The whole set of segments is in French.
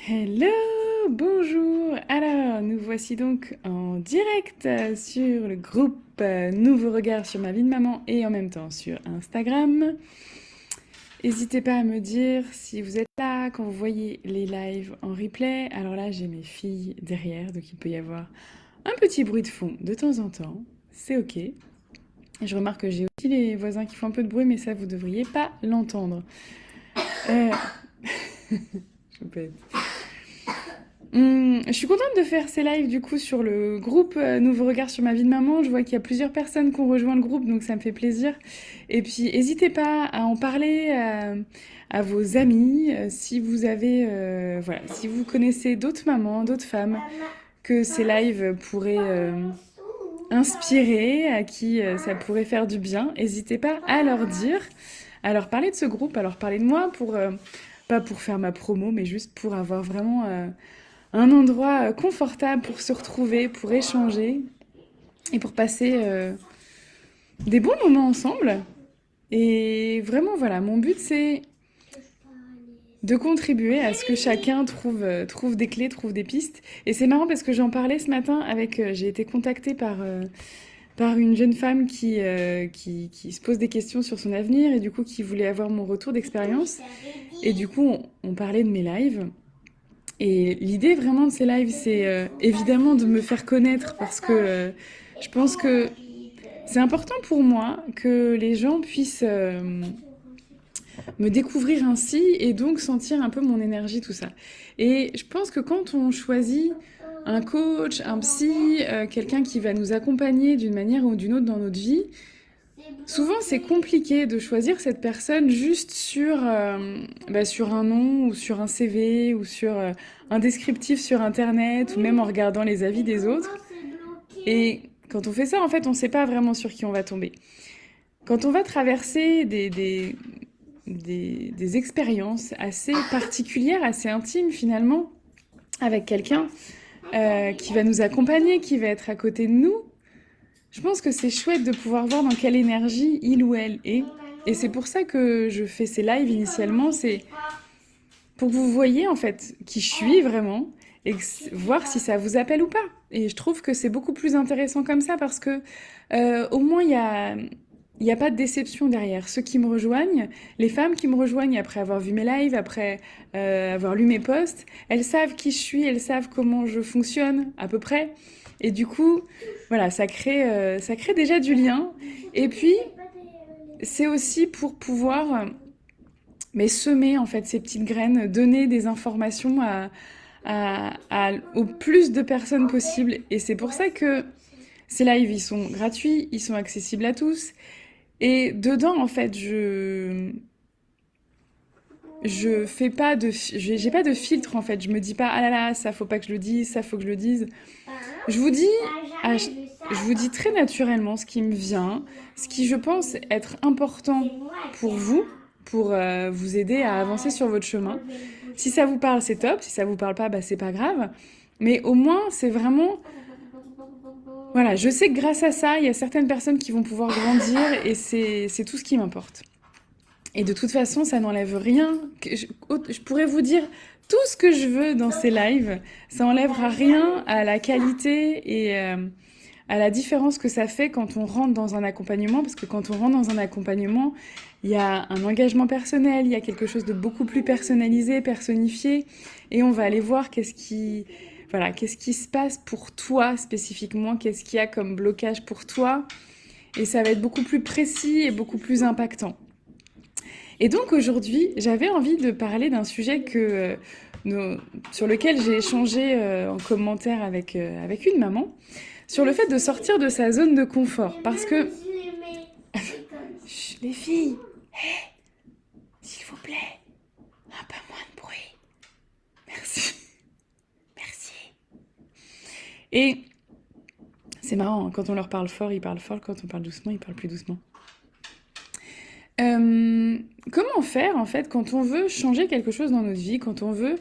Hello, bonjour. Alors, nous voici donc en direct sur le groupe Nouveau Regard sur ma vie de maman et en même temps sur Instagram. N'hésitez pas à me dire si vous êtes là, quand vous voyez les lives en replay. Alors là, j'ai mes filles derrière, donc il peut y avoir un petit bruit de fond de temps en temps. C'est ok. Et je remarque que j'ai aussi les voisins qui font un peu de bruit, mais ça, vous devriez pas l'entendre. Euh... je peux être... Je suis contente de faire ces lives du coup sur le groupe Nouveau Regard sur ma vie de maman. Je vois qu'il y a plusieurs personnes qui ont rejoint le groupe, donc ça me fait plaisir. Et puis n'hésitez pas à en parler à vos amis si vous avez, voilà, si vous connaissez d'autres mamans, d'autres femmes que ces lives pourraient inspirer, à qui ça pourrait faire du bien. N'hésitez pas à leur dire, à leur parler de ce groupe, à leur parler de moi pour pas pour faire ma promo, mais juste pour avoir vraiment un endroit confortable pour se retrouver, pour échanger et pour passer des bons moments ensemble. Et vraiment, voilà, mon but c'est de contribuer à ce que chacun trouve des clés, trouve des pistes. Et c'est marrant parce que j'en parlais ce matin avec, j'ai été contactée par une jeune femme qui se pose des questions sur son avenir et du coup qui voulait avoir mon retour d'expérience. Et du coup, on parlait de mes lives. Et l'idée vraiment de ces lives, c'est évidemment de me faire connaître parce que je pense que c'est important pour moi que les gens puissent me découvrir ainsi et donc sentir un peu mon énergie, tout ça. Et je pense que quand on choisit un coach, un psy, quelqu'un qui va nous accompagner d'une manière ou d'une autre dans notre vie, souvent c'est compliqué de choisir cette personne juste sur un nom ou sur un CV ou sur un descriptif sur internet ou même en regardant les avis des autres. Et quand on fait ça, en fait, on ne sait pas vraiment sur qui on va tomber. Quand on va traverser des expériences assez particulières, assez intimes finalement, avec quelqu'un qui va nous accompagner, qui va être à côté de nous, je pense que c'est chouette de pouvoir voir dans quelle énergie il ou elle est. Et c'est pour ça que je fais ces lives initialement, c'est pour que vous voyez en fait qui je suis vraiment et voir si ça vous appelle ou pas. Et je trouve que c'est beaucoup plus intéressant comme ça parce que au moins il y a pas de déception derrière. Ceux qui me rejoignent, les femmes qui me rejoignent après avoir vu mes lives, après avoir lu mes posts, elles savent qui je suis, elles savent comment je fonctionne à peu près. Et du coup, voilà, ça crée déjà du lien. Et puis, c'est aussi pour pouvoir mais semer en fait ces petites graines, donner des informations au plus de personnes possible. Et c'est pour ça que ces lives, ils sont gratuits, ils sont accessibles à tous. Et dedans, en fait, je fais pas de, j'ai pas de filtre en fait. Je me dis pas ah là là, ça faut pas que je le dise, ça faut que je le dise. Je vous dis, je vous dis très naturellement ce qui me vient, ce qui je pense être important pour vous, pour vous aider à avancer sur votre chemin. Si ça vous parle, c'est top. Si ça vous parle pas, bah c'est pas grave. Mais au moins, c'est vraiment, voilà, je sais que grâce à ça, il y a certaines personnes qui vont pouvoir grandir et c'est tout ce qui m'importe. Et de toute façon, ça n'enlève rien. Je pourrais vous dire tout ce que je veux dans ces lives. Ça enlèvera rien à la qualité et à la différence que ça fait quand on rentre dans un accompagnement. Parce que quand on rentre dans un accompagnement, il y a un engagement personnel, il y a quelque chose de beaucoup plus personnalisé, personnifié. Et on va aller voir voilà, qu'est-ce qui se passe pour toi spécifiquement, qu'est-ce qu'il y a comme blocage pour toi. Et ça va être beaucoup plus précis et beaucoup plus impactant. Et donc aujourd'hui, j'avais envie de parler d'un sujet sur lequel j'ai échangé en commentaire avec une maman, sur le fait de sortir de sa zone de confort. Parce que... Chut, les filles, hey, s'il vous plaît, un peu moins de bruit. Merci. Merci. Et c'est marrant, quand on leur parle fort, ils parlent fort. Quand on parle doucement, ils parlent plus doucement. Comment faire en fait quand on veut changer quelque chose dans notre vie, quand on veut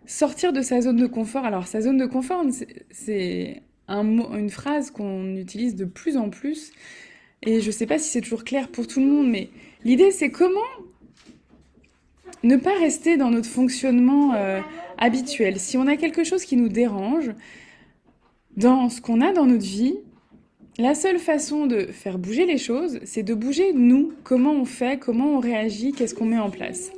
sortir de sa zone de confort? Alors sa zone de confort, c'est une phrase qu'on utilise de plus en plus et je sais pas si c'est toujours clair pour tout le monde, mais l'idée c'est comment ne pas rester dans notre fonctionnement habituel. Si on a quelque chose qui nous dérange dans ce qu'on a dans notre vie, la seule façon de faire bouger les choses, c'est de bouger nous, comment on fait, comment on réagit, qu'est-ce qu'on met en place.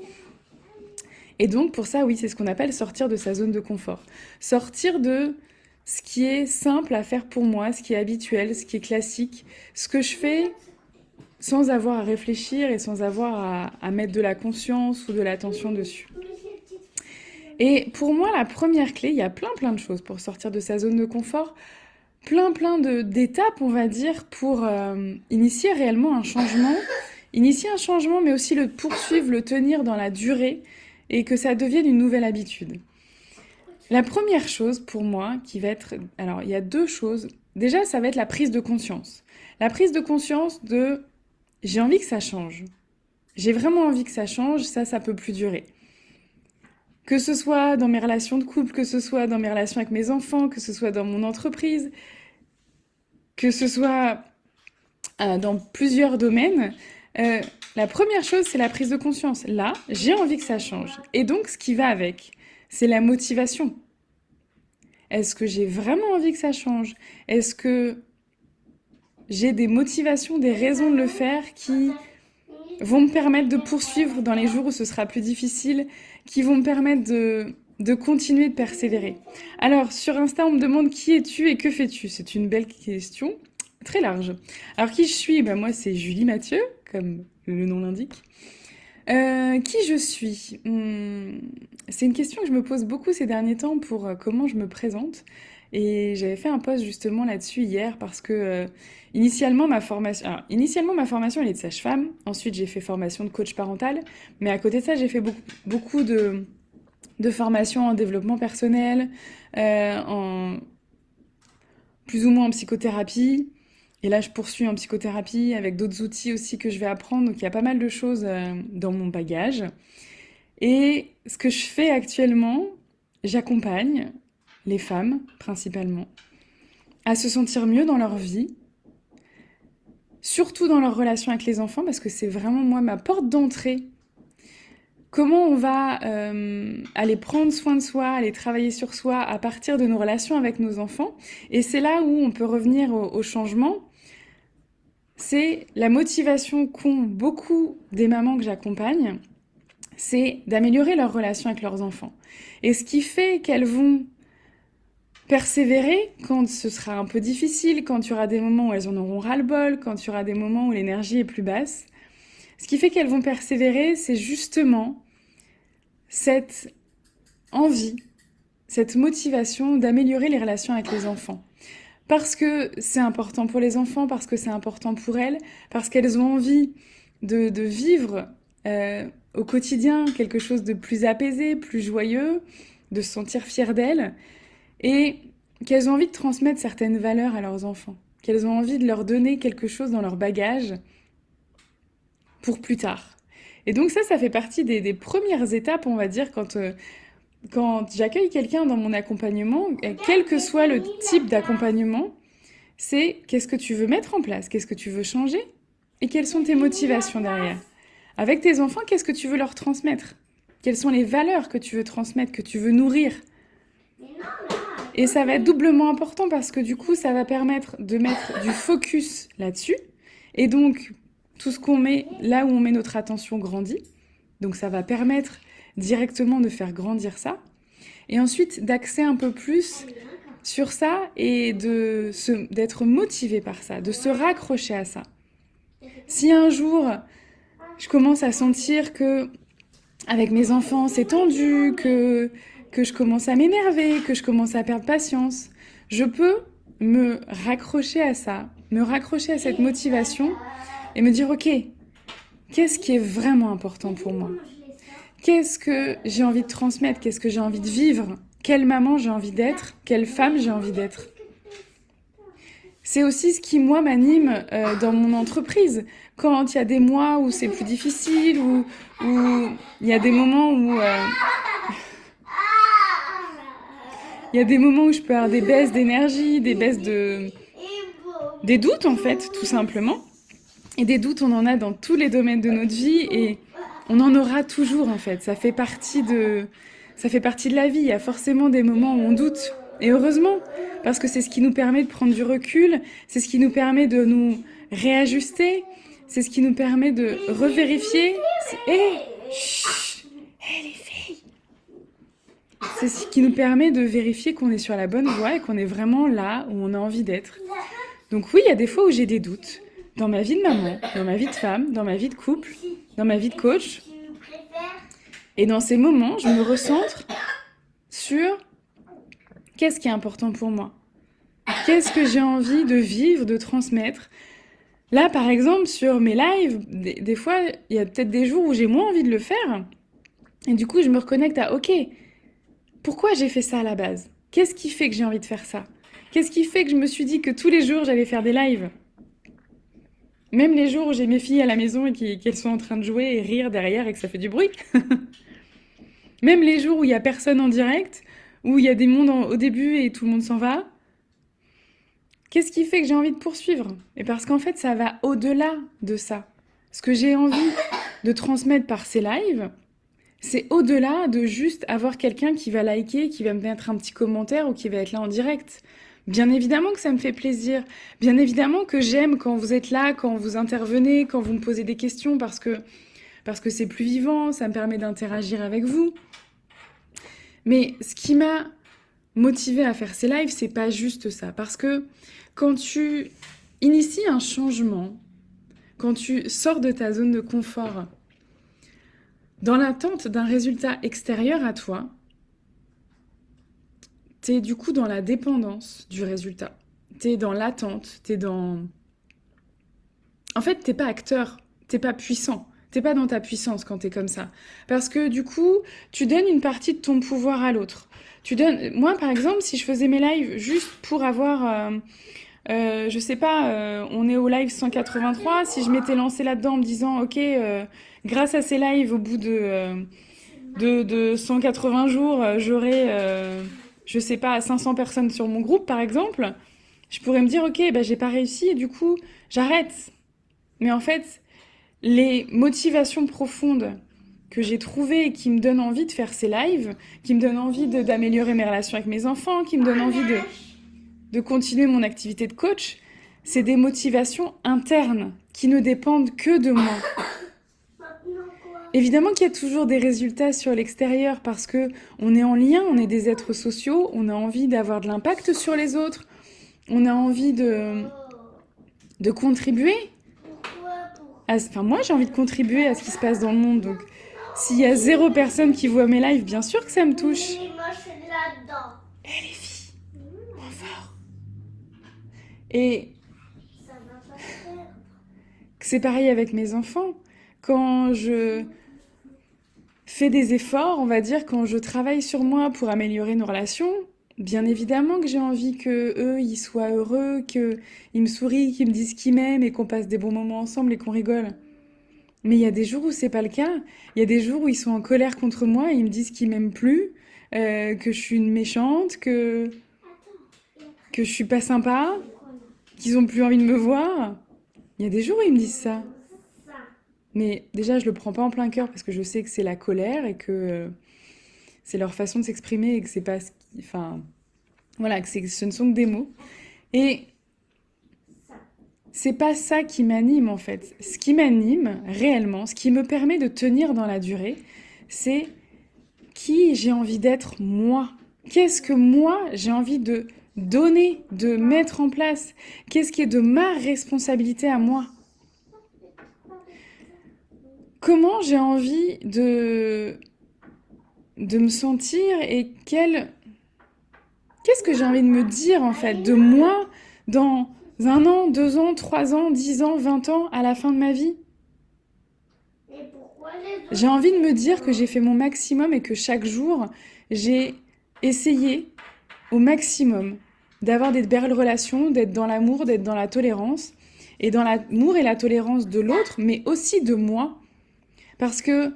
Et donc pour ça, oui, c'est ce qu'on appelle sortir de sa zone de confort. Sortir de ce qui est simple à faire pour moi, ce qui est habituel, ce qui est classique, ce que je fais sans avoir à réfléchir et sans avoir à mettre de la conscience ou de l'attention dessus. Et pour moi, la première clé, il y a plein de choses pour sortir de sa zone de confort, plein d'étapes, on va dire, pour initier réellement un changement. Initier un changement, mais aussi le poursuivre, le tenir dans la durée et que ça devienne une nouvelle habitude. La première chose pour moi qui va être... Alors, il y a 2 choses. Déjà, ça va être la prise de conscience. La prise de conscience de... J'ai envie que ça change. J'ai vraiment envie que ça change, ça peut plus durer. Que ce soit dans mes relations de couple, que ce soit dans mes relations avec mes enfants, que ce soit dans mon entreprise, que ce soit dans plusieurs domaines, la première chose, c'est la prise de conscience. Là, j'ai envie que ça change. Et donc, ce qui va avec, c'est la motivation. Est-ce que j'ai vraiment envie que ça change? Est-ce que j'ai des motivations, des raisons de le faire qui vont me permettre de poursuivre dans les jours où ce sera plus difficile, qui vont me permettre de continuer de persévérer. Alors, sur Insta, on me demande qui es-tu et que fais-tu? C'est une belle question, très large. Alors, qui je suis? Moi, c'est Julie Mathieu, comme le nom l'indique. Qui je suis? C'est une question que je me pose beaucoup ces derniers temps pour comment je me présente. Et j'avais fait un post justement là-dessus hier parce que initialement, ma formation, elle est de sage-femme. Ensuite, j'ai fait formation de coach parental. Mais à côté de ça, j'ai fait beaucoup de formations en développement personnel, en plus ou moins en psychothérapie. Et là, je poursuis en psychothérapie avec d'autres outils aussi que je vais apprendre. Donc, il y a pas mal de choses dans mon bagage. Et ce que je fais actuellement, j'accompagne les femmes, principalement, à se sentir mieux dans leur vie, surtout dans leur relation avec les enfants, parce que c'est vraiment, moi, ma porte d'entrée. Comment on va aller prendre soin de soi, aller travailler sur soi à partir de nos relations avec nos enfants. Et c'est là où on peut revenir au changement. C'est la motivation qu'ont beaucoup des mamans que j'accompagne, c'est d'améliorer leur relation avec leurs enfants. Et ce qui fait qu'elles vont persévérer quand ce sera un peu difficile, quand il y aura des moments où elles en auront ras-le-bol, quand il y aura des moments où l'énergie est plus basse. Ce qui fait qu'elles vont persévérer, c'est justement cette envie, cette motivation d'améliorer les relations avec les enfants. Parce que c'est important pour les enfants, parce que c'est important pour elles, parce qu'elles ont envie de vivre au quotidien quelque chose de plus apaisé, plus joyeux, de se sentir fières d'elles, et qu'elles ont envie de transmettre certaines valeurs à leurs enfants, qu'elles ont envie de leur donner quelque chose dans leur bagage pour plus tard. Et donc ça fait partie des premières étapes, on va dire, quand j'accueille quelqu'un dans mon accompagnement, quel que soit le type d'accompagnement, c'est qu'est-ce que tu veux mettre en place, qu'est-ce que tu veux changer et quelles sont tes motivations derrière. Avec tes enfants, qu'est-ce que tu veux leur transmettre? Quelles sont les valeurs que tu veux transmettre, que tu veux nourrir? Et ça va être doublement important parce que du coup, ça va permettre de mettre du focus là-dessus. Et donc, tout ce qu'on met, là où on met notre attention grandit. Donc ça va permettre directement de faire grandir ça. Et ensuite, d'axer un peu plus sur ça et d'être motivé par ça, de se raccrocher à ça. Si un jour, je commence à sentir que avec mes enfants, c'est tendu, que je commence à m'énerver, que je commence à perdre patience, je peux me raccrocher à ça, me raccrocher à cette motivation et me dire, ok, qu'est-ce qui est vraiment important pour moi? Qu'est-ce que j'ai envie de transmettre? Qu'est-ce que j'ai envie de vivre? Quelle maman j'ai envie d'être? Quelle femme j'ai envie d'être? C'est aussi ce qui, moi, m'anime dans mon entreprise. Quand il y a des mois où c'est plus difficile, où il y a des moments où... il y a des moments où je peux avoir des baisses d'énergie, des baisses des doutes, en fait, tout simplement. Et des doutes, on en a dans tous les domaines de notre vie. Et On en aura toujours en fait. Ça fait partie de la vie. Il y a forcément des moments où on doute. Et heureusement, parce que c'est ce qui nous permet de prendre du recul, c'est ce qui nous permet de nous réajuster, c'est ce qui nous permet de revérifier. Chut, hé, les filles! C'est ce qui nous permet de vérifier qu'on est sur la bonne voie et qu'on est vraiment là où on a envie d'être. Donc oui, il y a des fois où j'ai des doutes. Dans ma vie de maman, dans ma vie de femme, dans ma vie de couple, dans ma vie de coach. Et dans ces moments, je me recentre sur qu'est-ce qui est important pour moi. Qu'est-ce que j'ai envie de vivre, de transmettre. Là, par exemple, sur mes lives, des fois, il y a peut-être des jours où j'ai moins envie de le faire. Et du coup, je me reconnecte à, ok, pourquoi j'ai fait ça à la base? Qu'est-ce qui fait que j'ai envie de faire ça? Qu'est-ce qui fait que je me suis dit que tous les jours, j'allais faire des lives? Même les jours où j'ai mes filles à la maison et qu'elles sont en train de jouer et rire derrière et que ça fait du bruit. Même les jours où il n'y a personne en direct, où il y a des mondes au début et tout le monde s'en va. Qu'est-ce qui fait que j'ai envie de poursuivre? Et parce qu'en fait, ça va au-delà de ça. Ce que j'ai envie de transmettre par ces lives, c'est au-delà de juste avoir quelqu'un qui va liker, qui va me mettre un petit commentaire ou qui va être là en direct. Bien évidemment que ça me fait plaisir. Bien évidemment que j'aime quand vous êtes là, quand vous intervenez, quand vous me posez des questions parce que c'est plus vivant, ça me permet d'interagir avec vous. Mais ce qui m'a motivée à faire ces lives, c'est pas juste ça. Parce que quand tu inities un changement, quand tu sors de ta zone de confort, dans l'attente d'un résultat extérieur à toi, t'es du coup dans la dépendance du résultat. T'es dans l'attente, t'es dans... En fait, t'es pas acteur, t'es pas puissant. T'es pas dans ta puissance quand t'es comme ça. Parce que du coup, tu donnes une partie de ton pouvoir à l'autre. Moi, par exemple, si je faisais mes lives juste pour avoir... je sais pas, on est au live 183, si je m'étais lancée là-dedans en me disant, ok, grâce à ces lives, au bout de 180 jours, j'aurai, je sais pas, 500 personnes sur mon groupe, par exemple, je pourrais me dire, ok, bah, j'ai pas réussi et du coup, j'arrête. Mais en fait, les motivations profondes que j'ai trouvées et qui me donnent envie de faire ces lives, qui me donnent envie d'améliorer mes relations avec mes enfants, qui me donnent envie de continuer mon activité de coach, c'est des motivations internes qui ne dépendent que de moi. Évidemment qu'il y a toujours des résultats sur l'extérieur parce que on est en lien, on est des êtres sociaux, on a envie d'avoir de l'impact sur les autres, on a envie de contribuer. Enfin, moi, j'ai envie de contribuer à ce qui se passe dans le monde. Donc, s'il y a 0 personne qui voit mes lives, bien sûr que ça me touche. Eh les filles, moins fort. Et c'est pareil avec mes enfants. Quand je fais des efforts, on va dire, quand je travaille sur moi pour améliorer nos relations, bien évidemment que j'ai envie que eux, ils soient heureux, qu'ils me sourient, qu'ils me disent qu'ils m'aiment et qu'on passe des bons moments ensemble et qu'on rigole. Mais il y a des jours où c'est pas le cas. Il y a des jours où ils sont en colère contre moi et ils me disent qu'ils m'aiment plus, que je suis une méchante, que je suis pas sympa, qu'ils ont plus envie de me voir. Il y a des jours où ils me disent ça. Mais déjà, je le prends pas en plein cœur parce que je sais que c'est la colère et que c'est leur façon de s'exprimer et que c'est pas ce qui... Enfin, voilà, que ce ne sont que des mots. Et c'est pas ça qui m'anime en fait. Ce qui m'anime réellement, ce qui me permet de tenir dans la durée, c'est qui j'ai envie d'être moi. Qu'est-ce que moi j'ai envie de donner, de mettre en place? Qu'est-ce qui est de ma responsabilité à moi? Comment j'ai envie de me sentir et qu'est-ce que j'ai envie de me dire en fait de moi dans 1 an, 2 ans, 3 ans, 10 ans, 20 ans à la fin de ma vie? J'ai envie de me dire que j'ai fait mon maximum et que chaque jour, j'ai essayé au maximum d'avoir des belles relations, d'être dans l'amour, d'être dans la tolérance, et dans l'amour et la tolérance de l'autre, mais aussi de moi. Parce que...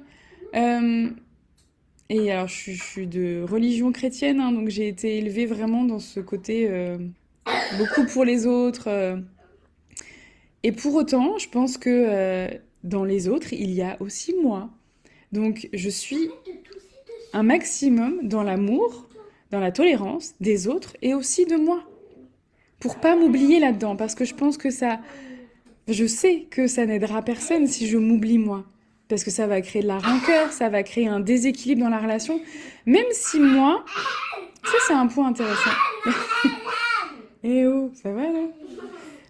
et alors, je suis de religion chrétienne, hein, donc j'ai été élevée vraiment dans ce côté beaucoup pour les autres. Et pour autant, je pense que dans les autres, il y a aussi moi. Donc, je suis un maximum dans l'amour, dans la tolérance des autres et aussi de moi. Pour pas m'oublier là-dedans, parce que je pense que ça... Je sais que ça n'aidera personne si je m'oublie moi. Parce que ça va créer de la rancœur, ça va créer un déséquilibre dans la relation. Même si moi... Ça, c'est un point intéressant. Eh oh, ça va là?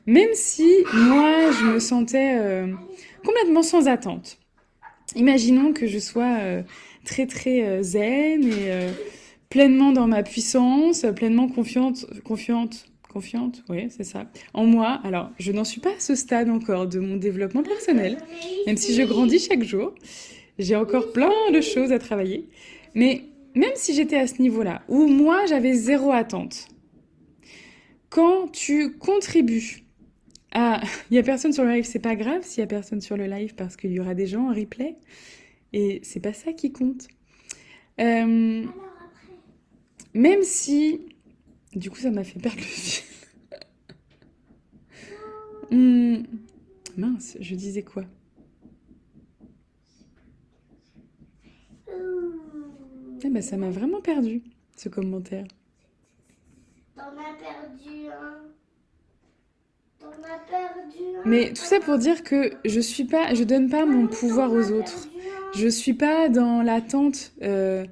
Même si moi, je me sentais complètement sans attente. Imaginons que je sois très très zen et pleinement dans ma puissance, pleinement confiante, oui, c'est ça, en moi. Alors, je n'en suis pas à ce stade encore de mon développement personnel, même si je grandis chaque jour. J'ai encore plein de choses à travailler. Mais même si j'étais à ce niveau-là, où moi, j'avais zéro attente, quand tu contribues à... Il n'y a personne sur le live, c'est pas grave s'il n'y a personne sur le live parce qu'il y aura des gens en replay. Et c'est pas ça qui compte. Euh, Même si... Du coup, ça m'a fait perdre le fil. Mince, je disais quoi? Eh ben, ça m'a vraiment perdu, ce commentaire. T'en as perdu un. T'en as perdu un. Mais tout ça pour dire que je donne pas mon pouvoir aux autres. Je suis pas dans l'attente de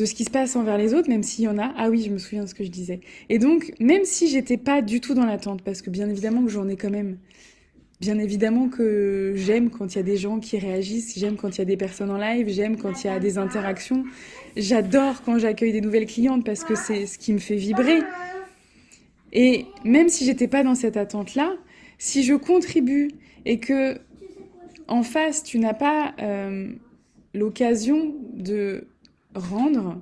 ce qui se passe envers les autres, même s'il y en a. Ah oui, je me souviens de ce que je disais. Et donc, même si j'étais pas du tout dans l'attente, parce que bien évidemment que j'en ai quand même. Bien évidemment que j'aime quand il y a des gens qui réagissent, j'aime quand il y a des personnes en live, j'aime quand il y a des interactions. J'adore quand j'accueille des nouvelles clientes parce que c'est ce qui me fait vibrer. Et même si j'étais pas dans cette attente-là, si je contribue et que en face tu n'as pas l'occasion de rendre,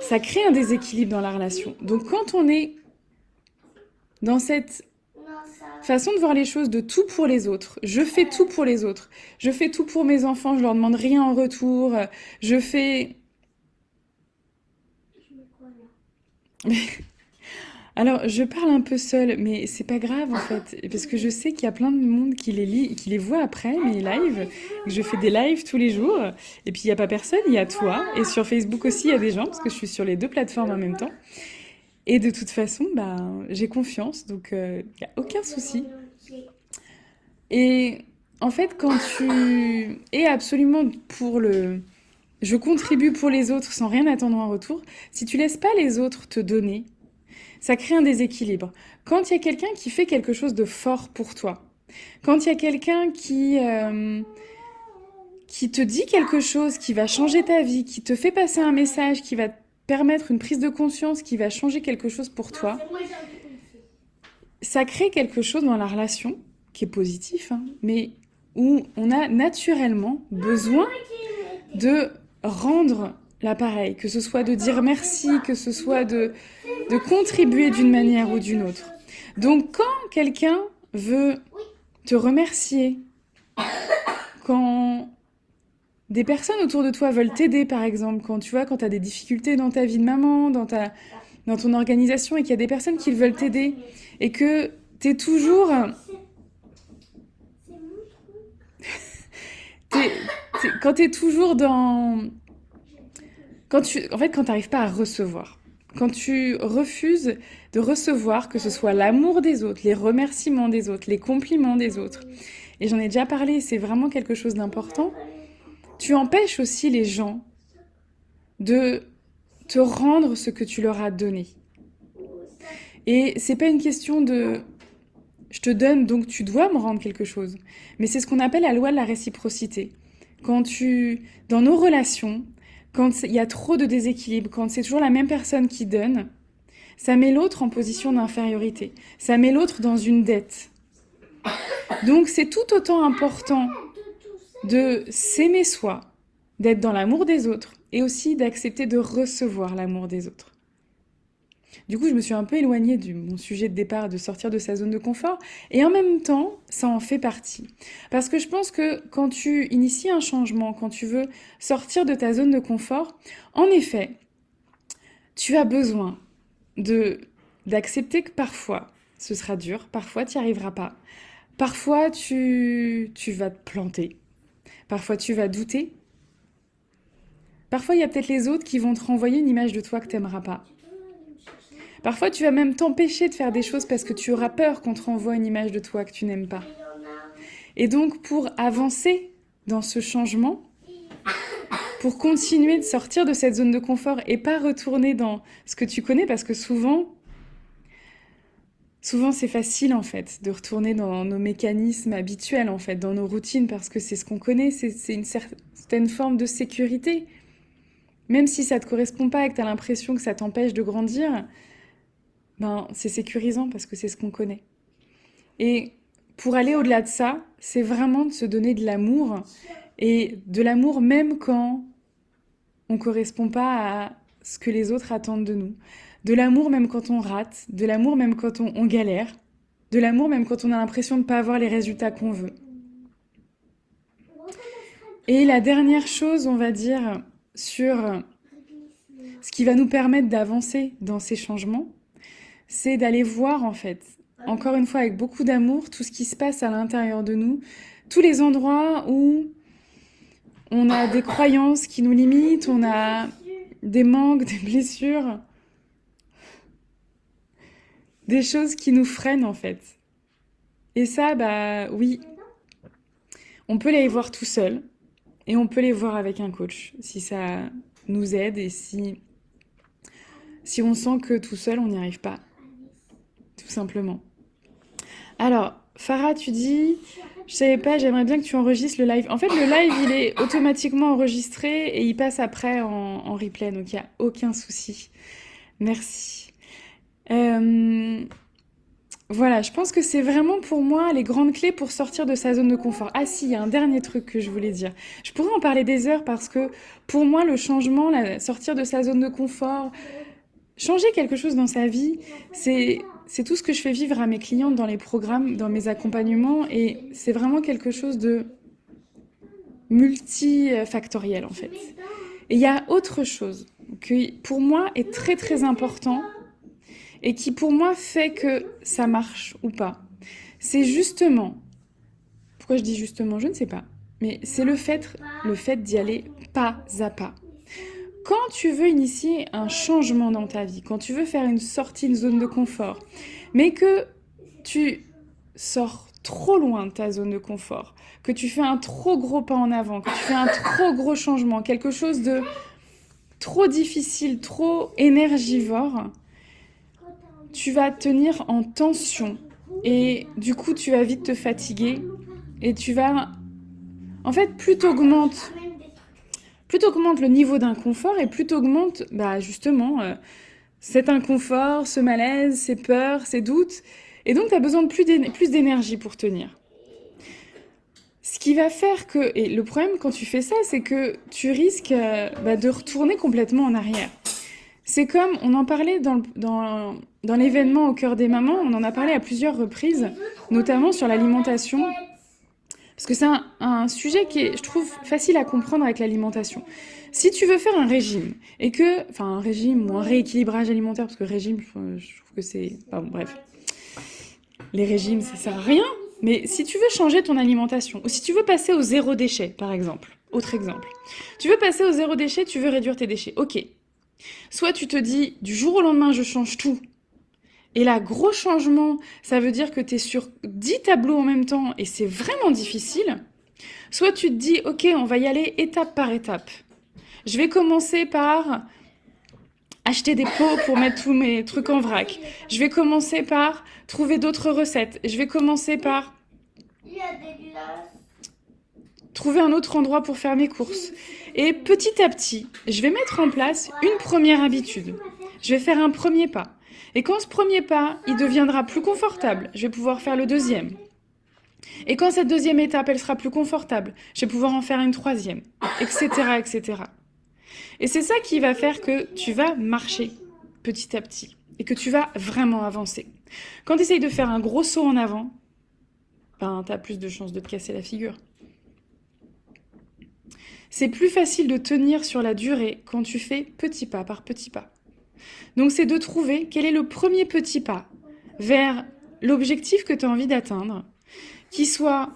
ça crée un déséquilibre dans la relation. Donc quand on est dans cette façon de voir les choses, de tout pour les autres, je fais tout pour les autres, je fais tout pour mes enfants, je leur demande rien en retour, je fais... Alors, je parle un peu seule, mais c'est pas grave en fait, parce que je sais qu'il y a plein de monde qui les lit, qui les voit après mes lives. Je fais des lives tous les jours, et puis il y a pas personne, il y a toi, et sur Facebook aussi il y a des gens, parce que je suis sur les deux plateformes en même temps. Et de toute façon, bah, j'ai confiance, donc il y a aucun souci. Et en fait, quand tu es absolument pour le... Je contribue pour les autres sans rien attendre en retour, si tu laisses pas les autres te donner, ça crée un déséquilibre. Quand il y a quelqu'un qui fait quelque chose de fort pour toi, quand il y a quelqu'un qui te dit quelque chose qui va changer ta vie, qui te fait passer un message, qui va te permettre une prise de conscience, qui va changer quelque chose pour toi, ça crée quelque chose dans la relation qui est positif, hein, mais où on a naturellement besoin de rendre l'appareil, que ce soit de dire merci, que ce soit de contribuer d'une manière ou d'une autre. Donc quand quelqu'un veut te remercier, quand des personnes autour de toi veulent t'aider par exemple, quand tu vois, quand tu as des difficultés dans ta vie de maman, dans ton organisation et qu'il y a des personnes qui veulent t'aider et que tu es toujours... quand tu es toujours dans... En fait, quand tu n'arrives pas à recevoir, quand tu refuses de recevoir, que ce soit l'amour des autres, les remerciements des autres, les compliments des autres, et j'en ai déjà parlé, c'est vraiment quelque chose d'important, tu empêches aussi les gens de te rendre ce que tu leur as donné. Et c'est pas une question de je te donne donc tu dois me rendre quelque chose, mais c'est ce qu'on appelle la loi de la réciprocité. Dans nos relations, quand il y a trop de déséquilibre, quand c'est toujours la même personne qui donne, ça met l'autre en position d'infériorité. Ça met l'autre dans une dette. Donc c'est tout autant important de s'aimer soi, d'être dans l'amour des autres et aussi d'accepter de recevoir l'amour des autres. Du coup, je me suis un peu éloignée de mon sujet de départ, de sortir de sa zone de confort. Et en même temps, ça en fait partie. Parce que je pense que quand tu inities un changement, quand tu veux sortir de ta zone de confort, en effet, tu as besoin d'accepter que parfois, ce sera dur, parfois tu n'y arriveras pas. Parfois, tu vas te planter. Parfois, tu vas douter. Parfois, il y a peut-être les autres qui vont te renvoyer une image de toi que tu n'aimeras pas. Parfois, tu vas même t'empêcher de faire des choses parce que tu auras peur qu'on te renvoie une image de toi que tu n'aimes pas. Et donc, pour avancer dans ce changement, pour continuer de sortir de cette zone de confort et pas retourner dans ce que tu connais, parce que souvent c'est facile en fait de retourner dans nos mécanismes habituels en fait, dans nos routines, parce que c'est ce qu'on connaît, c'est une certaine forme de sécurité. Même si ça ne te correspond pas et que tu as l'impression que ça t'empêche de grandir, ben c'est sécurisant parce que c'est ce qu'on connaît. Et pour aller au-delà de ça, c'est vraiment de se donner de l'amour, et de l'amour même quand on ne correspond pas à ce que les autres attendent de nous. De l'amour même quand on rate, de l'amour même quand on galère, de l'amour même quand on a l'impression de ne pas avoir les résultats qu'on veut. Et la dernière chose, on va dire, sur ce qui va nous permettre d'avancer dans ces changements, c'est d'aller voir en fait, encore une fois avec beaucoup d'amour, tout ce qui se passe à l'intérieur de nous, tous les endroits où on a des croyances qui nous limitent, on a des manques, des blessures, des choses qui nous freinent en fait. Et ça, bah oui, on peut les voir tout seul et on peut les voir avec un coach si ça nous aide et si on sent que tout seul on n'y arrive pas, tout simplement. Alors, Farah, tu dis, je savais pas, j'aimerais bien que tu enregistres le live. En fait, le live, il est automatiquement enregistré et il passe après en replay, donc il n'y a aucun souci. Merci. Voilà, je pense que c'est vraiment pour moi les grandes clés pour sortir de sa zone de confort. Ah si, il y a un dernier truc que je voulais dire. Je pourrais en parler des heures parce que pour moi, le changement, sortir de sa zone de confort, changer quelque chose dans sa vie, c'est tout ce que je fais vivre à mes clientes dans les programmes, dans mes accompagnements, et c'est vraiment quelque chose de multifactoriel en fait. Et il y a autre chose qui pour moi est très très important et qui pour moi fait que ça marche ou pas. C'est justement, pourquoi je dis justement, je ne sais pas, mais c'est le fait d'y aller pas à pas. Quand tu veux initier un changement dans ta vie, quand tu veux faire une sortie de zone de confort, mais que tu sors trop loin de ta zone de confort, que tu fais un trop gros pas en avant, que tu fais un trop gros changement, quelque chose de trop difficile, trop énergivore, tu vas tenir en tension et du coup tu vas vite te fatiguer et tu vas... En fait, plus t'augmentes le niveau d'inconfort et plus t'augmentes justement cet inconfort, ce malaise, ces peurs, ces doutes. Et donc, tu as besoin de plus d'énergie pour tenir. Ce qui va faire que... Et le problème quand tu fais ça, c'est que tu risques de retourner complètement en arrière. C'est comme, on en parlait dans l'événement Au cœur des mamans, on en a parlé à plusieurs reprises, notamment sur l'alimentation. Parce que c'est un sujet qui est, je trouve, facile à comprendre avec l'alimentation. Si tu veux faire un régime, un régime ou un rééquilibrage alimentaire, parce que régime, je trouve que c'est... bref. Les régimes, ça sert à rien. Mais si tu veux changer ton alimentation, ou si tu veux passer au zéro déchet, par exemple, autre exemple. Tu veux passer au zéro déchet, tu veux réduire tes déchets. Ok. Soit tu te dis, du jour au lendemain, je change tout. Et là, gros changement, ça veut dire que tu es sur 10 tableaux en même temps et c'est vraiment difficile. Soit tu te dis, ok, on va y aller étape par étape. Je vais commencer par acheter des pots pour mettre tous mes trucs en vrac. Je vais commencer par trouver d'autres recettes. Je vais commencer par trouver un autre endroit pour faire mes courses. Et petit à petit, je vais mettre en place une première habitude. Je vais faire un premier pas. Et quand ce premier pas, il deviendra plus confortable, je vais pouvoir faire le deuxième. Et quand cette deuxième étape, elle sera plus confortable, je vais pouvoir en faire une troisième, etc., etc. Et c'est ça qui va faire que tu vas marcher petit à petit et que tu vas vraiment avancer. Quand tu essayes de faire un gros saut en avant, tu as plus de chances de te casser la figure. C'est plus facile de tenir sur la durée quand tu fais petit pas par petit pas. Donc c'est de trouver quel est le premier petit pas vers l'objectif que tu as envie d'atteindre, qui soit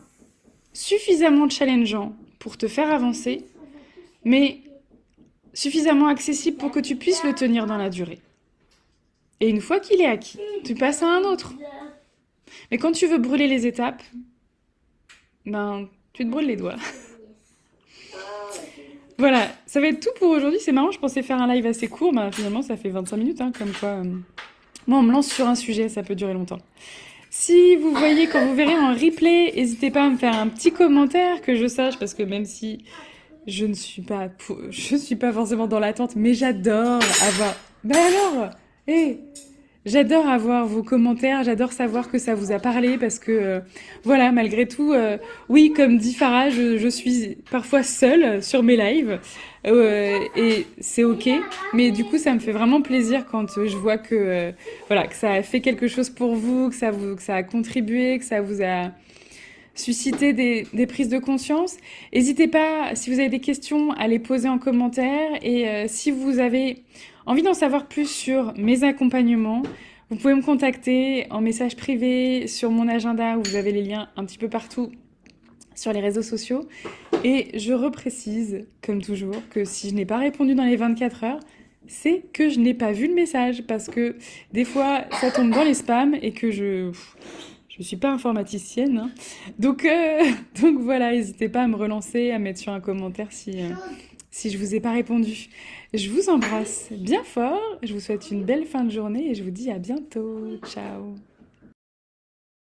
suffisamment challengeant pour te faire avancer, mais suffisamment accessible pour que tu puisses le tenir dans la durée. Et une fois qu'il est acquis, tu passes à un autre. Mais quand tu veux brûler les étapes, ben, tu te brûles les doigts. Voilà, ça va être tout pour aujourd'hui. C'est marrant, je pensais faire un live assez court, mais finalement ça fait 25 minutes, hein, comme quoi... Moi, on me lance sur un sujet, ça peut durer longtemps. Si vous voyez, quand vous verrez en replay, n'hésitez pas à me faire un petit commentaire, que je sache, parce que même si je ne suis pas, je suis pas forcément dans l'attente, mais j'adore avoir... Ben alors, hé, j'adore avoir vos commentaires, j'adore savoir que ça vous a parlé parce que, voilà, malgré tout, oui, comme dit Farah, je suis parfois seule sur mes lives et c'est ok. Mais du coup, ça me fait vraiment plaisir quand je vois que, voilà, que ça a fait quelque chose pour vous, que ça a contribué, que ça vous a susciter des prises de conscience. N'hésitez pas, si vous avez des questions, à les poser en commentaire. Et si vous avez envie d'en savoir plus sur mes accompagnements, vous pouvez me contacter en message privé sur mon agenda où vous avez les liens un petit peu partout sur les réseaux sociaux. Et je reprécise, comme toujours, que si je n'ai pas répondu dans les 24 heures, c'est que je n'ai pas vu le message parce que des fois ça tombe dans les spams et que je suis pas informaticienne, hein. Donc, donc voilà, n'hésitez pas à me relancer, à mettre sur un commentaire si je vous ai pas répondu. Je vous embrasse bien fort, je vous souhaite une belle fin de journée et je vous dis à bientôt. Ciao.